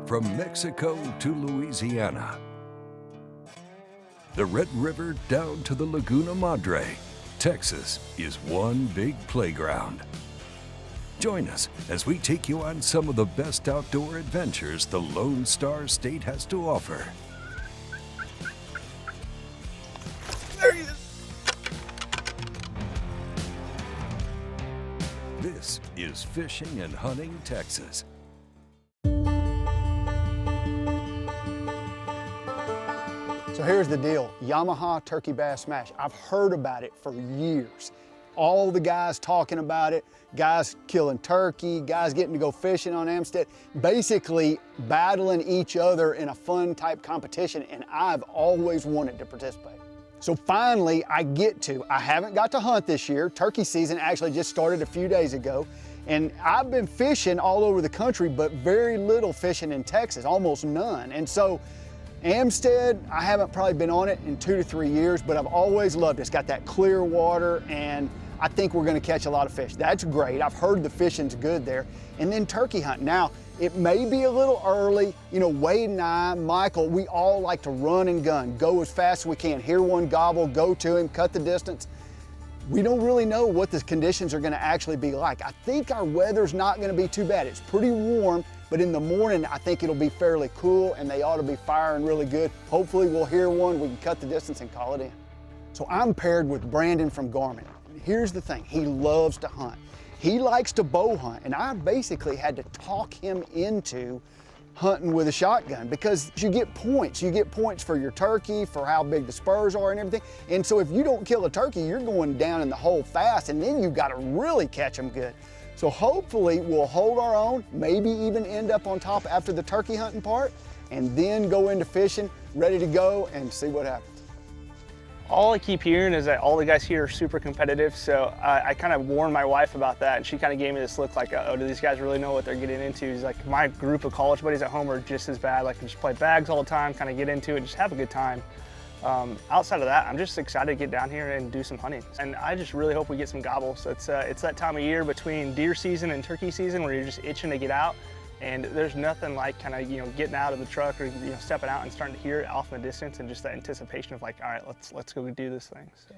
From Mexico to Louisiana, the Red River down to the Laguna Madre, Texas is one big playground. Join us as we take you on some of the best outdoor adventures the Lone Star State has to offer. There he is. This is Fishing and Hunting Texas. So here's the deal, Yamaha Turkey Bass Smash. I've heard about it for years. All the guys talking about it, guys killing turkey, guys getting to go fishing on Amistad, basically battling each other in a fun type competition, and I've always wanted to participate. So finally I haven't got to hunt this year. Turkey season actually just started a few days ago, and I've been fishing all over the country, but very little fishing in Texas, almost none. And so Amistad, I haven't probably been on it in 2 to 3 years, but I've always loved it. It's got that clear water, and I think we're gonna catch a lot of fish. That's great. I've heard the fishing's good there. And then turkey hunting. Now, it may be a little early. You know, Wade and I, Michael, we all like to run and gun, go as fast as we can, hear one gobble, go to him, cut the distance. We don't really know what the conditions are gonna actually be like. I think our weather's not gonna be too bad. It's pretty warm, but in the morning, I think it'll be fairly cool, and they ought to be firing really good. Hopefully we'll hear one, we can cut the distance and call it in. So I'm paired with Brandon from Garmin. Here's the thing, he loves to hunt. He likes to bow hunt, and I basically had to talk him into hunting with a shotgun, because you get points. You get points for your turkey, for how big the spurs are and everything. And so if you don't kill a turkey, you're going down in the hole fast, and then you've got to really catch them good. So hopefully we'll hold our own, maybe even end up on top after the turkey hunting part, and then go into fishing, ready to go and see what happens. All I keep hearing is that all the guys here are super competitive, so I kind of warned my wife about that, and she kind of gave me this look like, oh, do these guys really know what they're getting into? He's like, my group of college buddies at home are just as bad, like just play bags all the time, kind of get into it, just have a good time. Outside of that, I'm just excited to get down here and do some hunting, and I just really hope we get some gobbles. It's that time of year between deer season and turkey season where you're just itching to get out. And there's nothing like kind of, getting out of the truck or, stepping out and starting to hear it off in the distance, and just that anticipation of like, all right, let's go do this thing. So.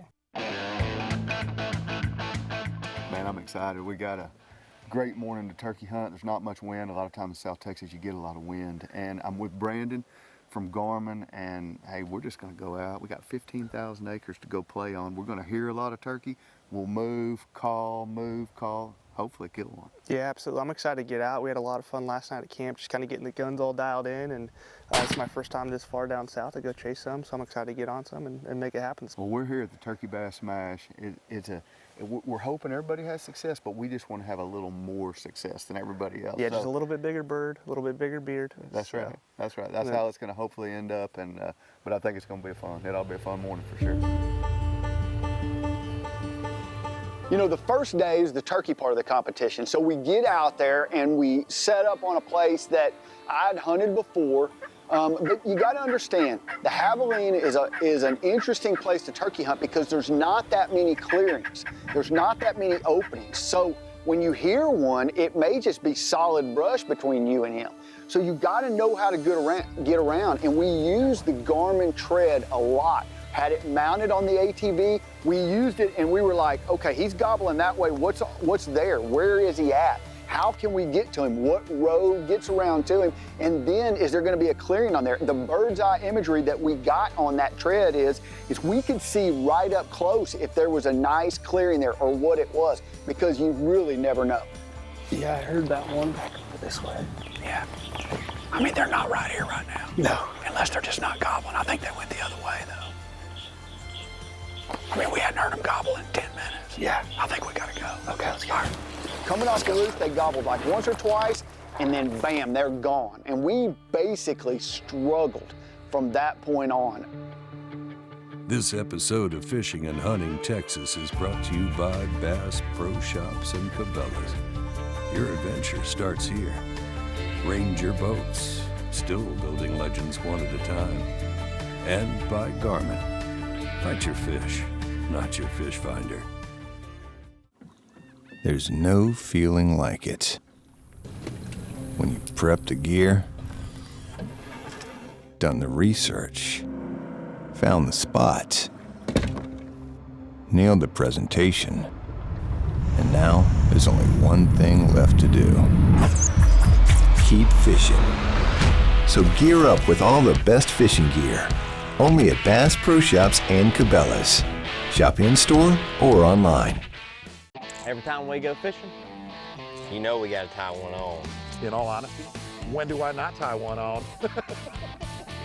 Man, I'm excited. We got a great morning to turkey hunt. There's not much wind. A lot of times in South Texas, you get a lot of wind. And I'm with Brandon from Garmin, and hey, we're just gonna go out. We got 15,000 acres to go play on. We're gonna hear a lot of turkey. We'll move, call, hopefully kill one. Yeah, absolutely. I'm excited to get out. We had a lot of fun last night at camp, just kind of getting the guns all dialed in, and it's my first time this far down south to go chase some, so I'm excited to get on some and make it happen. Well, we're here at the Turkey Bass Smash. We're hoping everybody has success, but we just want to have a little more success than everybody else. Yeah, just a little bit bigger bird, a little bit bigger beard. That's right. That's right. That's how it's going to hopefully end up, and but I think it's going to be fun. It'll be a fun morning for sure. You know, the first day is the turkey part of the competition. So we get out there and we set up on a place that I'd hunted before. But you got to understand, the Javelin is an interesting place to turkey hunt because there's not that many clearings. There's not that many openings. So when you hear one, it may just be solid brush between you and him. So you got to know how to get around. And we use the Garmin tread a lot. Had it mounted on the ATV, we used it and we were like, okay, he's gobbling that way, what's there? Where is he at? How can we get to him? What road gets around to him? And then is there gonna be a clearing on there? The bird's eye imagery that we got on that tread is we could see right up close if there was a nice clearing there or what it was, because you really never know. Yeah, I heard that one back this way. Yeah. I mean, they're not right here right now. No. Unless they're just not gobbling. I think they went the other way though. I mean, we hadn't heard them gobble in 10 minutes. Yeah. I think we gotta go. Okay, let's go. All right. Coming off the roof, they gobbled like once or twice, and then bam, they're gone. And we basically struggled from that point on. This episode of Fishing and Hunting Texas is brought to you by Bass Pro Shops and Cabela's. Your adventure starts here. Ranger Boats, still building legends one at a time. And by Garmin. Fight your fish, not your fish finder. There's no feeling like it. When you prep the gear, done the research, found the spots, nailed the presentation, and now there's only one thing left to do. Keep fishing. So gear up with all the best fishing gear, only at Bass Pro Shops and Cabela's. Shop in-store or online. Every time we go fishing, you know we gotta tie one on. In all honesty, when do I not tie one on?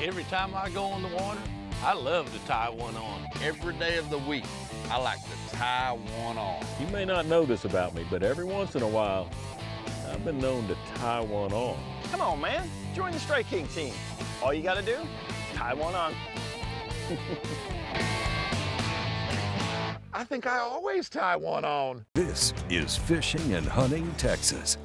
Every time I go in the water, I love to tie one on. Every day of the week, I like to tie one on. You may not know this about me, but every once in a while, I've been known to tie one on. Come on, man. Join the Stray King team. All you gotta do, tie one on. I think I always tie one on. This is Fishing and Hunting Texas.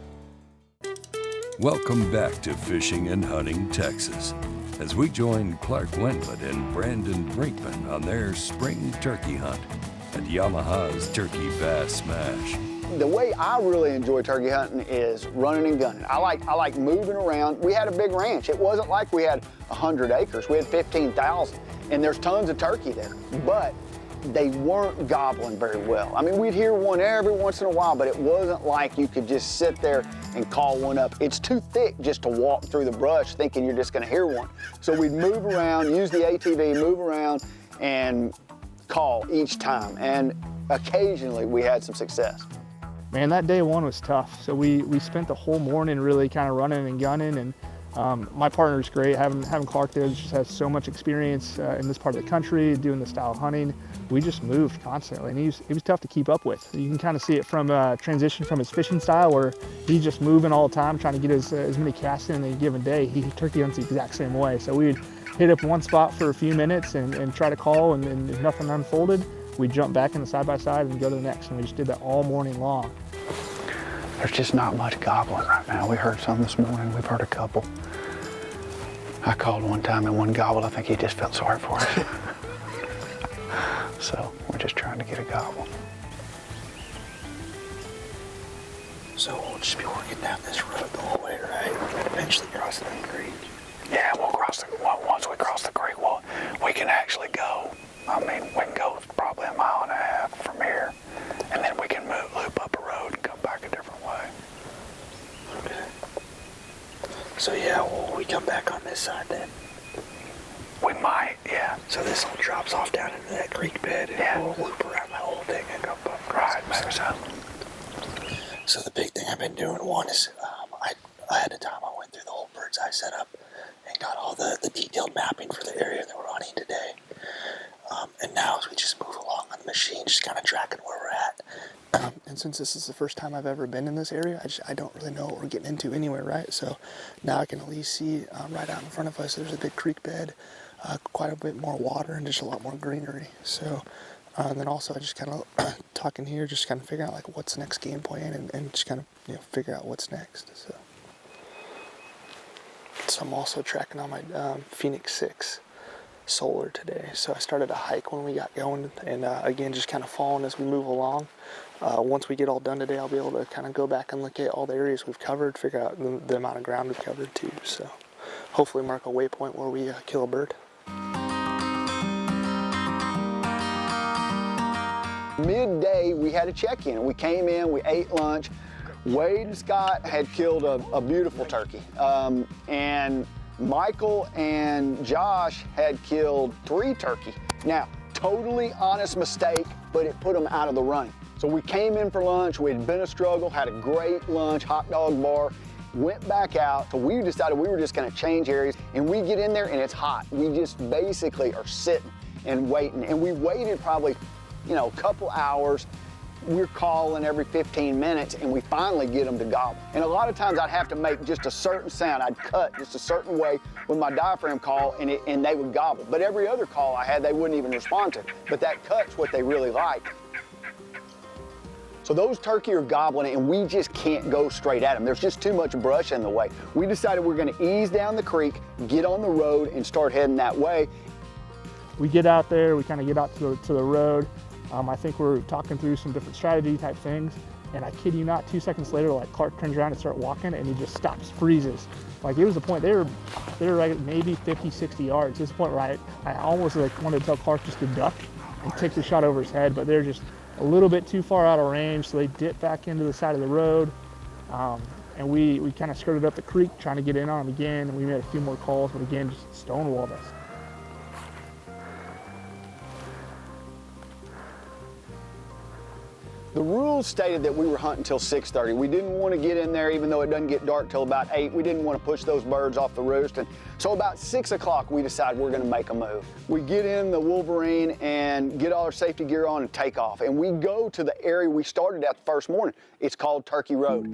Welcome back to Fishing and Hunting Texas, as we join Clark Wendlandt and Brandon Brinkman on their spring turkey hunt at Yamaha's Turkey Bass Smash. The way I really enjoy turkey hunting is running and gunning. I like moving around. We had a big ranch. It wasn't like we had 100 acres. We had 15,000, and there's tons of turkey there, but they weren't gobbling very well. I mean, we'd hear one every once in a while, but it wasn't like you could just sit there and call one up. It's too thick just to walk through the brush thinking you're just gonna hear one. So we'd move around, use the ATV, move around, and call each time. And occasionally we had some success. Man, that day one was tough. So we spent the whole morning really kind of running and gunning, and my partner's great. Having Clark there just has so much experience in this part of the country, doing the style of hunting. We just moved constantly, and he was tough to keep up with. You can kind of see it from transition from his fishing style, where he's just moving all the time, trying to get as many casts in a given day. He turkey hunts the exact same way. So we'd hit up one spot for a few minutes and try to call, and if nothing unfolded, we'd jump back in the side-by-side and go to the next, and we just did that all morning long. There's just not much gobbling right now. We heard some this morning. We've heard a couple. I called one time and one gobbled. I think he just felt sorry for us. So we're just trying to get a gobble. So we'll just be working down this road the whole way, right? Eventually crossing the creek. Yeah, we'll cross the, once we cross the creek, we can actually go. I mean, we can go probably 1.5 miles from here, and then we can loop up a road and come back a different way. Okay. So yeah, will we come back on this side then? We might, yeah. So this all drops off down into that creek bed, and we'll loop around that whole thing and go up. Right, maybe so. So the big thing I've been doing, one is ahead of time I went through the whole bird's eye setup and got all the detailed mapping for the area that we're hunting today. And now as we just move along on the machine, just kind of tracking where we're at. And since this is the first time I've ever been in this area, I don't really know what we're getting into anywhere, right? So now I can at least see right out in front of us, there's a big creek bed, quite a bit more water and just a lot more greenery. So, and then also I just kind of talking here, just kind of figuring out like what's the next game plan and just kind of figure out what's next. So I'm also tracking on my Phoenix 6 solar today. So I started a hike when we got going, and again, just kind of following as we move along. Once we get all done today, I'll be able to kind of go back and look at all the areas we've covered, figure out the amount of ground we've covered too. So hopefully mark a waypoint where we kill a bird. Midday, we had a check-in. We came in, we ate lunch. Wade and Scott had killed a beautiful turkey. And Michael and Josh had killed 3 turkey. Now, totally honest mistake, but it put them out of the running. So we came in for lunch, we had been a struggle, had a great lunch, hot dog bar, went back out. So we decided we were just gonna change areas, and we get in there and it's hot. We just basically are sitting and waiting. And we waited probably, a couple hours. We're calling every 15 minutes, and we finally get them to gobble. And a lot of times I'd have to make just a certain sound. I'd cut just a certain way with my diaphragm call, and they would gobble. But every other call I had, they wouldn't even respond to. But that cut's what they really like. So those turkey are gobbling, and we just can't go straight at them. There's just too much brush in the way. We decided we're gonna ease down the creek, get on the road, and start heading that way. We get out there, we kind of get out to the road. I think we're talking through some different strategy type things, And I kid you not, 2 seconds later, like Clark turns around and starts walking, and he just stops, freezes. Like it was a point, they were like at maybe 50, 60 yards. This point where I almost like wanted to tell Clark just to duck and take the shot over his head, but they're just a little bit too far out of range, so they dipped back into the side of the road. And we kind of skirted up the creek trying to get in on them again, and we made a few more calls, but again, just stonewalled us. The rules stated that we were hunting till 6:30. We didn't want to get in there, even though it doesn't get dark till about 8. We didn't want to push those birds off the roost. And so about 6 o'clock, we decide we're going to make a move. We get in the Wolverine and get all our safety gear on and take off. And we go to the area we started at the first morning. It's called Turkey Road.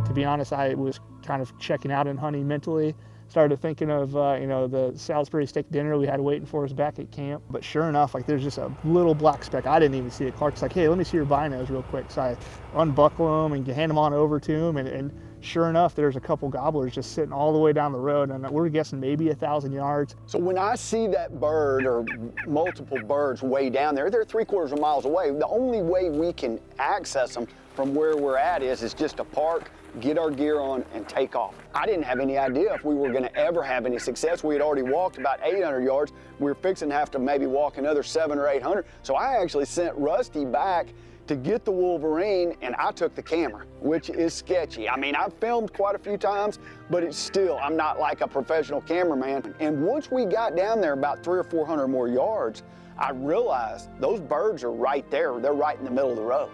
To be honest, I was kind of checking out in hunting mentally. Started thinking of, the Salisbury steak dinner we had waiting for us back at camp. But sure enough, like there's just a little black speck. I didn't even see it. Clark's like, hey, let me see your binos real quick. So I unbuckle them and hand them on over to him. And sure enough, there's a couple gobblers just sitting all the way down the road. And we're guessing maybe 1,000 yards. So when I see that bird or multiple birds way down there, they're 3/4 of miles away. The only way we can access them from where we're at is just to park, get our gear on, and take off. I didn't have any idea if we were gonna ever have any success. We had already walked about 800 yards. We were fixing to have to maybe walk another 700 or 800. So I actually sent Rusty back to get the Wolverine, and I took the camera, which is sketchy. I mean, I've filmed quite a few times, but it's still, I'm not like a professional cameraman. And once we got down there about 300 or 400 more yards, I realized those birds are right there. They're right in the middle of the road.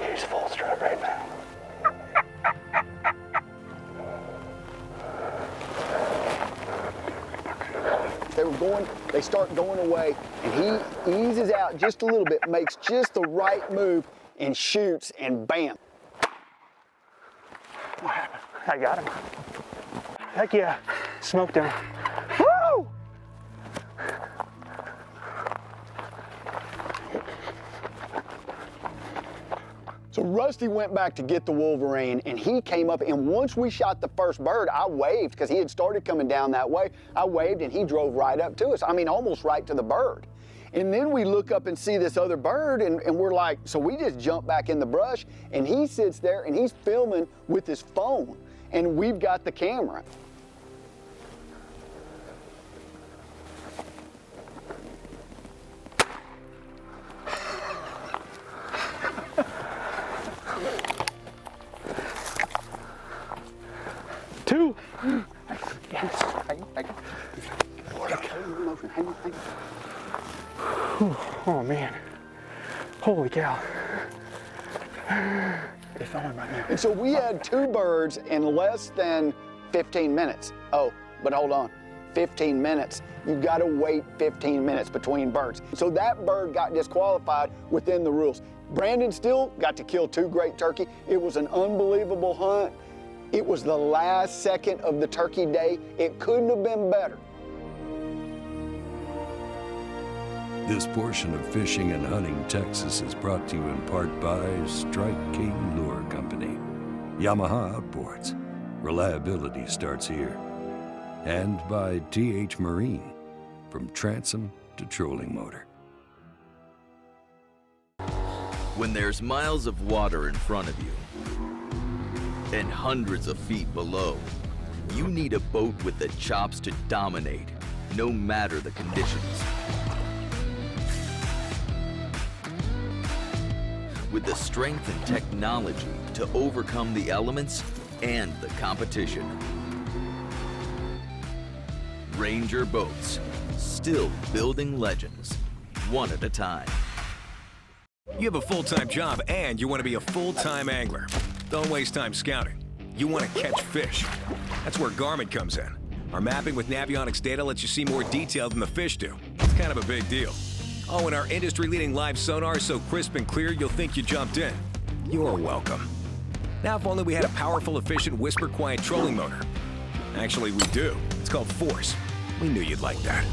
He's full strut right now. They start going away, and he eases out just a little bit, makes just the right move, and shoots, and bam. What happened? I got him. Heck yeah, smoked him. Woo! So Rusty went back to get the Wolverine, and he came up, and once we shot the first bird, I waved, because he had started coming down that way. I waved, and he drove right up to us. I mean, almost right to the bird. And then we look up and see this other bird, and we're like, so we just jump back in the brush, and he sits there, and he's filming with his phone, and we've got the camera. Two. Yes. Hang on. Oh man. Holy cow. They're filming right now. And so we had 2 birds in less than 15 minutes. Oh, but hold on. 15 minutes. You've got to wait 15 minutes between birds. So that bird got disqualified within the rules. Brandon still got to kill 2 great turkey. It was an unbelievable hunt. It was the last second of the turkey day. It couldn't have been better. This portion of Fishing and Hunting Texas is brought to you in part by Strike King Lure Company, Yamaha Outboards, reliability starts here, and by TH Marine, from transom to trolling motor. When there's miles of water in front of you and hundreds of feet below, you need a boat with the chops to dominate, no matter the conditions. With the strength and technology to overcome the elements and the competition. Ranger Boats, still building legends, one at a time. You have a full-time job and you want to be a full-time angler. Don't waste time scouting. You want to catch fish. That's where Garmin comes in. Our mapping with Navionics data lets you see more detail than the fish do. It's kind of a big deal. Oh, and our industry-leading live sonar is so crisp and clear you'll think you jumped in. You're welcome. Now, if only we had a powerful, efficient, whisper-quiet trolling motor. Actually, we do. It's called Force. We knew you'd like that.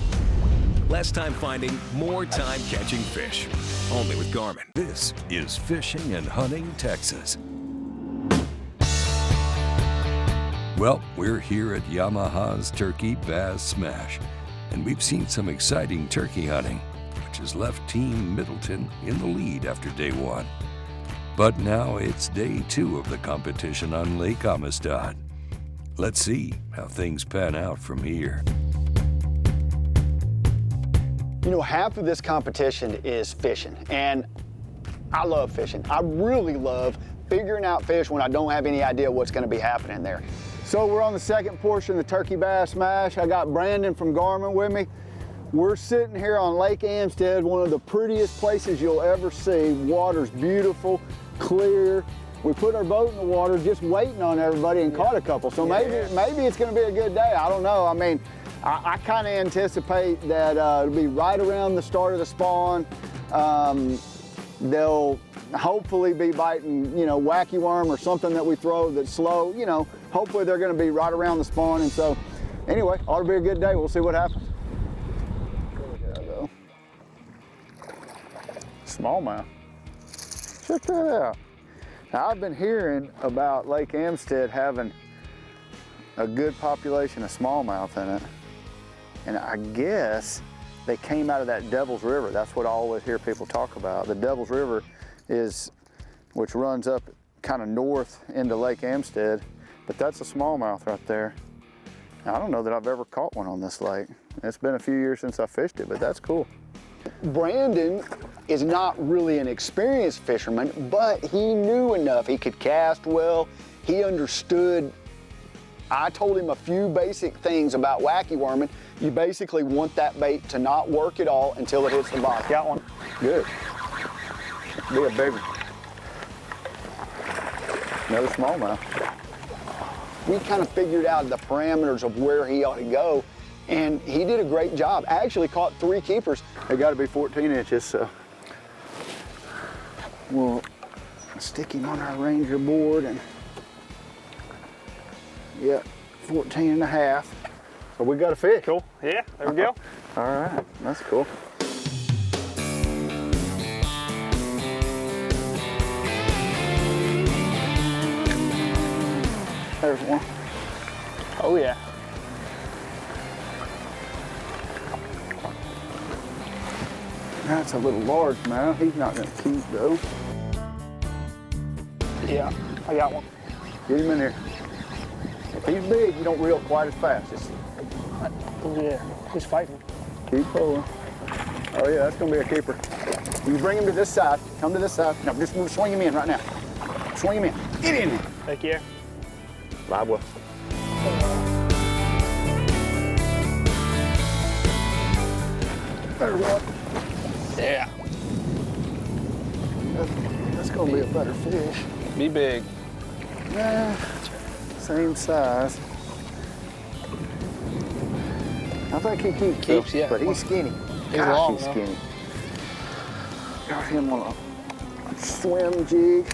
Less time finding, more time catching fish. Only with Garmin. This is Fishing and Hunting Texas. Well, we're here at Yamaha's Turkey Bass Smash, and we've seen some exciting turkey hunting. which has left Team Middleton in the lead after day one. But now it's day two of the competition on Lake Amistad. Let's see how things pan out from here. You know, half of this competition is fishing, and I love fishing. I really love figuring out fish when I don't have any idea what's going to be happening there. So we're on the second portion of the Turkey Bass Smash. I got Brandon from Garmin with me. We're sitting here on Lake Amistad, one of the prettiest places you'll ever see. Water's beautiful, clear. We put our boat in the water just waiting on everybody and caught a couple. So maybe it's going to be a good day. I don't know. I mean, I kind of anticipate that it'll be right around the start of the spawn. They'll hopefully be biting, you know, wacky worm or something that we throw that's slow. You know, hopefully they're going to be right around the spawn. And so, anyway, ought to be a good day. We'll see what happens. Smallmouth. Check that out. Now, I've been hearing about Lake Amistad having a good population of smallmouth in it. And I guess they came out of that Devil's River. That's what I always hear people talk about. The Devil's River which runs up kind of north into Lake Amistad, but that's a smallmouth right there. Now, I don't know that I've ever caught one on this lake. It's been a few years since I fished it, but that's cool. Brandon is not really an experienced fisherman, but he knew enough. He could cast well. He understood. I told him a few basic things about wacky worming. You basically want that bait to not work at all until it hits the bottom. Got one? Good. Be a big one. Another smallmouth. We kind of figured out the parameters of where he ought to go, and he did a great job. Actually caught 3 keepers. They got to be 14 inches, so we'll stick him on our Ranger board, and yeah, 14 and a half. So we got a fish. Cool. Yeah, there we go. All right, that's cool. There's one. Oh yeah. That's a little large now. He's not gonna keep though. Yeah, I got one. Get him in here. If he's big, you don't reel quite as fast. Oh yeah, he's fighting. Keep pulling. Oh yeah, that's gonna be a keeper. You bring him to this side. Come to this side. No, just swing him in right now. Swing him in. Get in there. Thank you. Live well. There's one. Yeah. That's gonna be a better fish. Be big. Same size. I think he keeps, yeah. But he's skinny. He's long, he's skinny. Got him on a swim jig.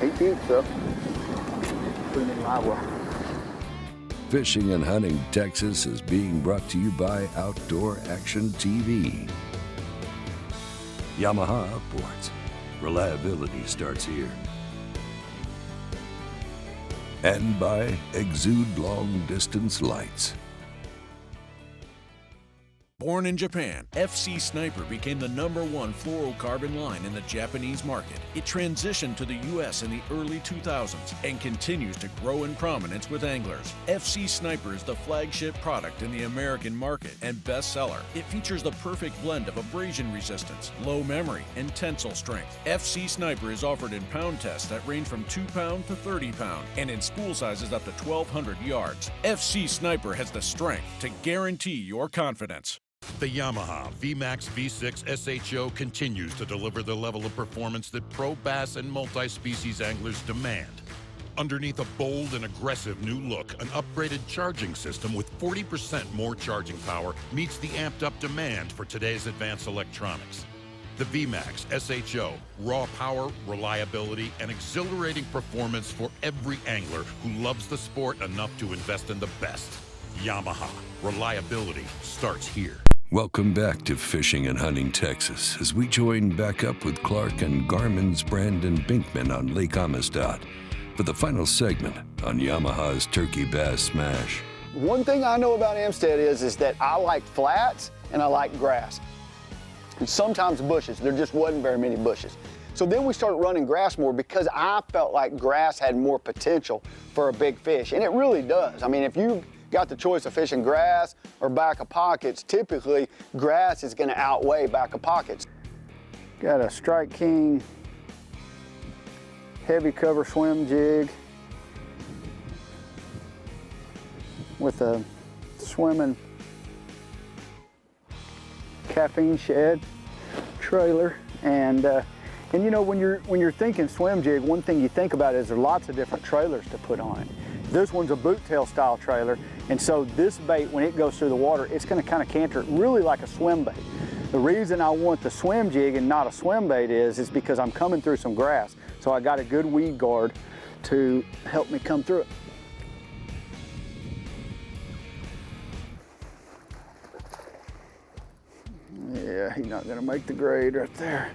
He keeps though. Put him in live well. Fishing and Hunting Texas is being brought to you by Outdoor Action TV. Yamaha Outboards. Reliability starts here. And by Exude Long Distance Lights. Born in Japan, FC Sniper became the #1 fluorocarbon line in the Japanese market. It transitioned to the U.S. in the early 2000s and continues to grow in prominence with anglers. FC Sniper is the flagship product in the American market and bestseller. It features the perfect blend of abrasion resistance, low memory, and tensile strength. FC Sniper is offered in pound tests that range from 2 pound to 30 pound and in spool sizes up to 1,200 yards. FC Sniper has the strength to guarantee your confidence. The Yamaha VMAX V6 SHO continues to deliver the level of performance that pro bass and multi-species anglers demand. Underneath a bold and aggressive new look, an upgraded charging system with 40% more charging power meets the amped-up demand for today's advanced electronics. The VMAX SHO, raw power, reliability, and exhilarating performance for every angler who loves the sport enough to invest in the best. Yamaha, reliability starts here. Welcome back to Fishing and Hunting Texas as we join back up with Clark and Garmin's Brandon Brinkman on Lake Amistad for the final segment on Yamaha's Turkey Bass Smash. One thing I know about Amistad is that I like flats and I like grass. And sometimes bushes, there just wasn't very many bushes. So then we started running grass more because I felt like grass had more potential for a big fish, and it really does. I mean, if you got the choice of fishing grass or back of pockets, typically grass is gonna outweigh back of pockets. Got a Strike King heavy cover swim jig with a swimming caffeine shed trailer, and you know, when you're thinking swim jig, one thing you think about is there are lots of different trailers to put on it. This one's a boot tail style trailer, and so this bait, when it goes through the water, it's going to kind of canter really like a swim bait. The reason I want the swim jig and not a swim bait is because I'm coming through some grass, so I got a good weed guard to help me come through it. Yeah, he's not gonna make the grade right there.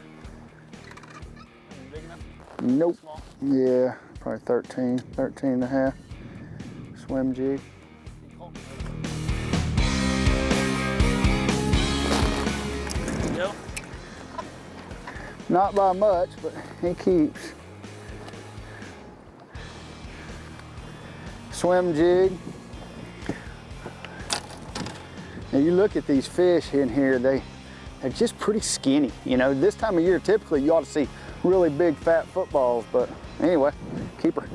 Big enough? Nope. Small? Yeah, probably 13 and a half. Swim jig. Go. Not by much, but he keeps. Swim jig. Now you look at these fish in here, they're just pretty skinny. You know, this time of year, typically you ought to see really big fat footballs, but anyway, keeper.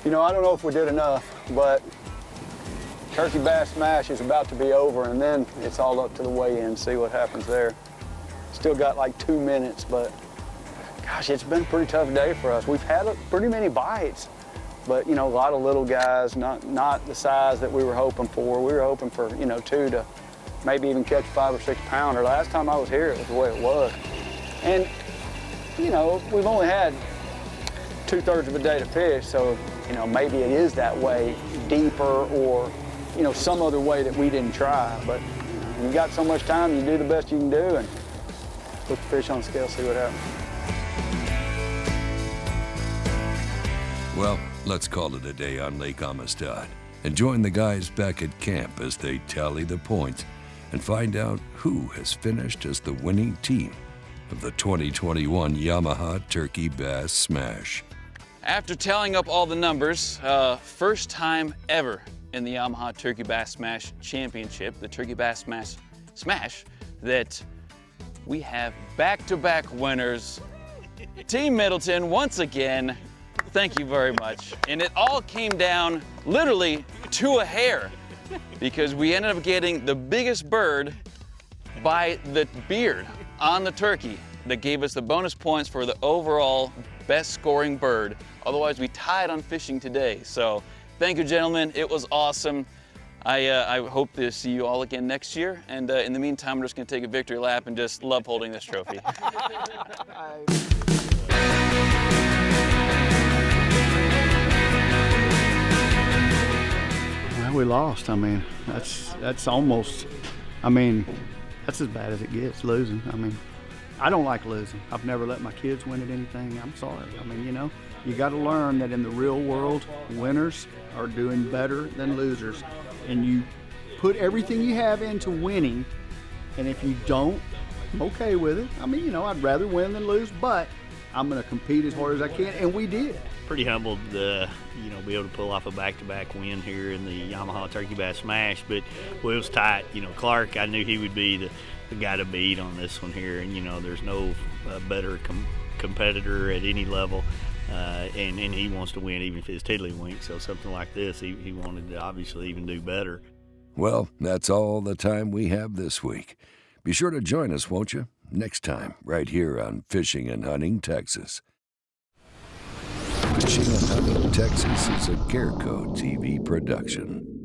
You know, I don't know if we did enough, but Turkey Bass Smash is about to be over, and then it's all up to the weigh-in, see what happens there. Still got like 2 minutes, but gosh, it's been a pretty tough day for us. We've had pretty many bites, but you know, a lot of little guys, not the size that we were hoping for. We were hoping for, you know, 2 to maybe even catch 5 or 6 pounder. Last time I was here, it was the way it was. And you know, we've only had 2/3 of a day to fish, so you know, maybe it is that way, deeper, or you know, some other way that we didn't try. But you know, you got so much time, you do the best you can do, and put the fish on the scale, see what happens. Well, let's call it a day on Lake Amistad and join the guys back at camp as they tally the points and find out who has finished as the winning team of the 2021 Yamaha Turkey Bass Smash. After tallying up all the numbers, first time ever in the Yamaha Turkey Bass Smash Championship, the Turkey Bass Smash, that we have back-to-back winners. Team Middleton, once again, thank you very much. And it all came down literally to a hair, because we ended up getting the biggest bird by the beard on the turkey that gave us the bonus points for the overall best scoring bird. Otherwise, we tied on fishing today. So thank you, gentlemen. It was awesome. I hope to see you all again next year. And in the meantime, we're just gonna take a victory lap and just love holding this trophy. Well, we lost. I mean, that's almost, I mean, that's as bad as it gets, losing. I mean, I don't like losing. I've never let my kids win at anything. I'm sorry. I mean, you know, you got to learn that in the real world, winners are doing better than losers. And you put everything you have into winning, and if you don't, I'm okay with it. I mean, you know, I'd rather win than lose, but I'm going to compete as hard as I can, and we did. Pretty humbled, you know, be able to pull off a back-to-back win here in the Yamaha Turkey Bass Smash, but it was tight. You know, Clark, I knew he would be the guy to beat on this one here, and you know, there's no better competitor at any level, and he wants to win even if it's tiddlywink. So something like this, he wanted to obviously even do better. Well, that's all the time we have this week. Be sure to join us, won't you? Next time, right here on Fishing and Hunting Texas. Fishing and Hunting Texas is a Careco TV production.